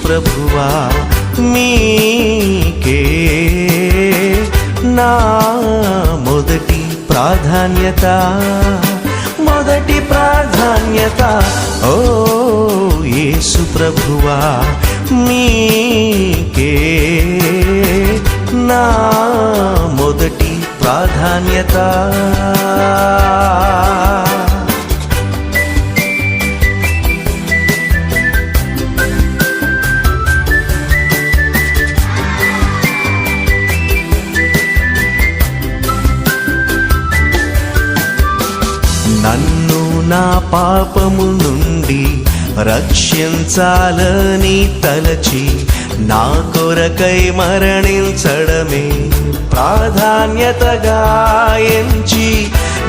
ప్రభువా మీకే నా మొదటి ప్రాధాన్యత, మొదటి ప్రాధాన్యత. ఓ యేసు ప్రభువా మీకే నా మొదటి ప్రాధాన్యత. నన్ను నా పాపము నుండి రక్షించాలని తలచి నా కొరకై మరణించడమే ప్రాధాన్యతగా ఎంచి,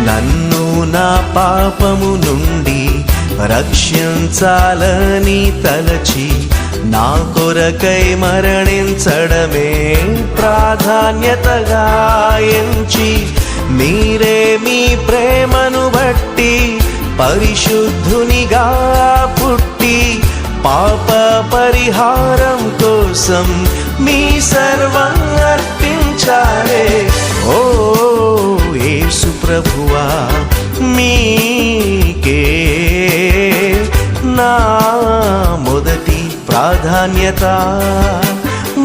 నన్ను నా పాపము నుండి రక్షించాలని తలచి నా కొరకై మరణించడమే ప్రాధాన్యతగా ఎంచి, మీరే మీ ప్రేమను బట్టి పరిశుద్ధునిగా పుట్టి పాప పరిహారం కోసం మీ సర్వం అర్పించారే. ఓ యేసు ప్రభువా మీకే నా మొదటి ప్రాధాన్యత,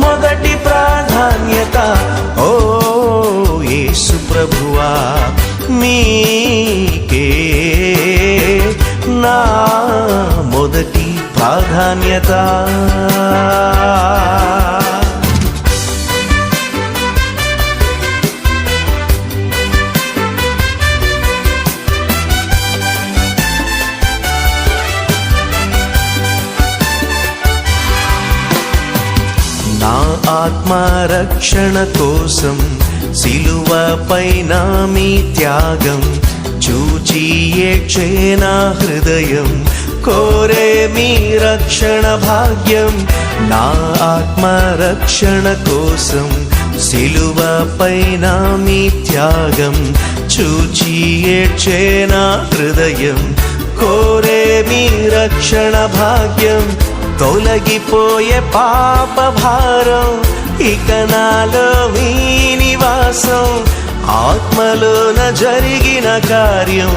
మొదటి ప్రాధాన్యత. ఓ యేసు ప్రభువా మీకే నా మొదటి ప్రాధాన్యత. నా ఆత్మరక్షణ కోసం సిలువపైన మీ త్యాగం చూచి ఏడ్చే నా హృదయం, కోరే మీ రక్షణ భాగ్యం. నా ఆత్మరక్షణ కోసం సిలువపైన మీ త్యాగం చూచి ఏడ్చే నా హృదయం, కోరే మీ రక్షణ భాగ్యం. తొలగిపోయే పాప భారం ఇక నాలో మీ నివాసం, ఆత్మలోన జరిగిన కార్యం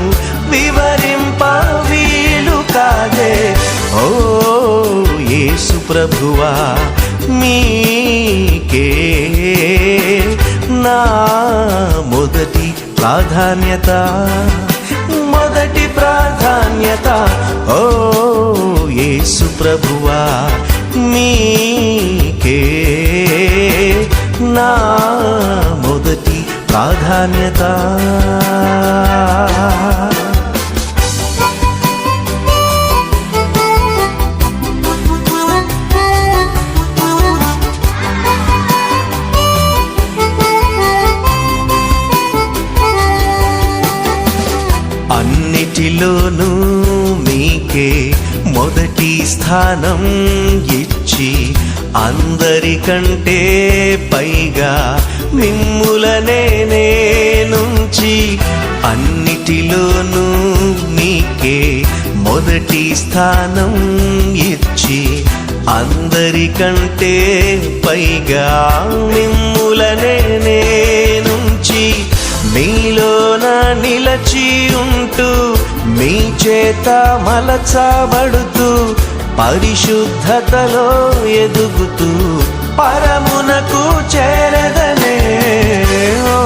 వివరింప వీలు కాదే. ఓ యేసు ప్రభువా మీకే నా మొదటి ప్రాధాన్యత, మొదటి ప్రాధాన్యత. ఓ యేసు ప్రభువా మీకే నా మొదటి ప్రాధాన్యత. అన్నిటిలోనూ మీకే మొదటి స్థానం ఇచ్చి, అందరికంటే పైగా మిమ్ములనే నుంచి, అన్నిటిలోనూ మీకే మొదటి స్థానం ఇచ్చి, అందరికంటే పైగా మిమ్ములనే నుంచి, మీలోన నిలచి ఉంటూ మీ చేత మలచబడుతూ పరిశుద్ధతలో ఎదుగుతూ పరమునకు చేరదనే. ఓ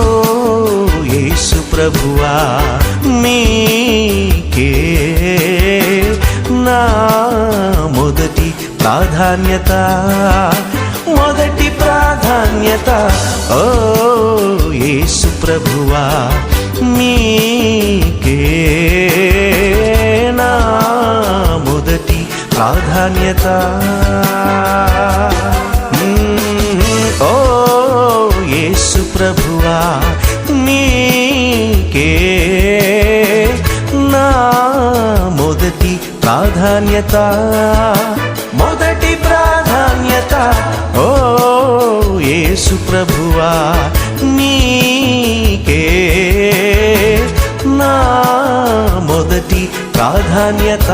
యేసు ప్రభువా మీకే నా మొదటి ప్రాధాన్యత, మొదటి ప్రాధాన్యత. ఓ యేసు ప్రభువా మీకే నా మొదటి ప్రాధాన్యత. ఓ యేసు ప్రభువా మీకే నా మొదటి ప్రాధాన్యత, మొదటి ప్రాధాన్యత. ఓ యేసు ప్రభువా మీకే నా మొదటి ప్రాధాన్యత.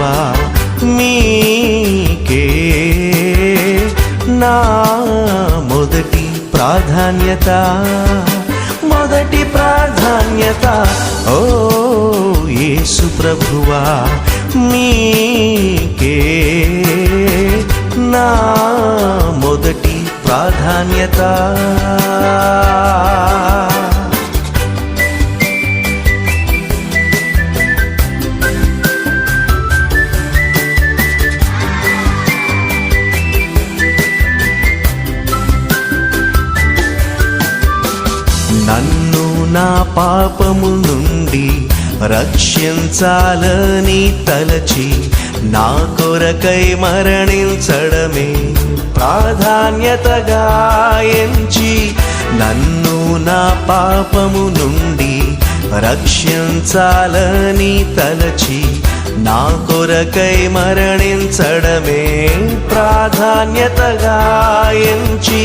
ప్రభువా మీకే నా మొదటి ప్రాధాన్యత, మొదటి ప్రాధాన్యత. ఓ యేసు ప్రభువా మీకే నా మొదటి ప్రాధాన్యత. నన్ను నా పాపము నుండి రక్షించాలని తలచి నా కొరకై మరణించడమే ప్రాధాన్యతగా ఎంచి, నన్ను నా పాపము నుండి రక్షించాలని తలచి నా కొరకై మరణించడమే ప్రాధాన్యతగా ఎంచి,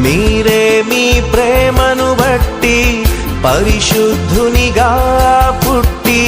మీరే మీ ప్రేమను బట్టి పరిశుద్ధునిగా పుట్టి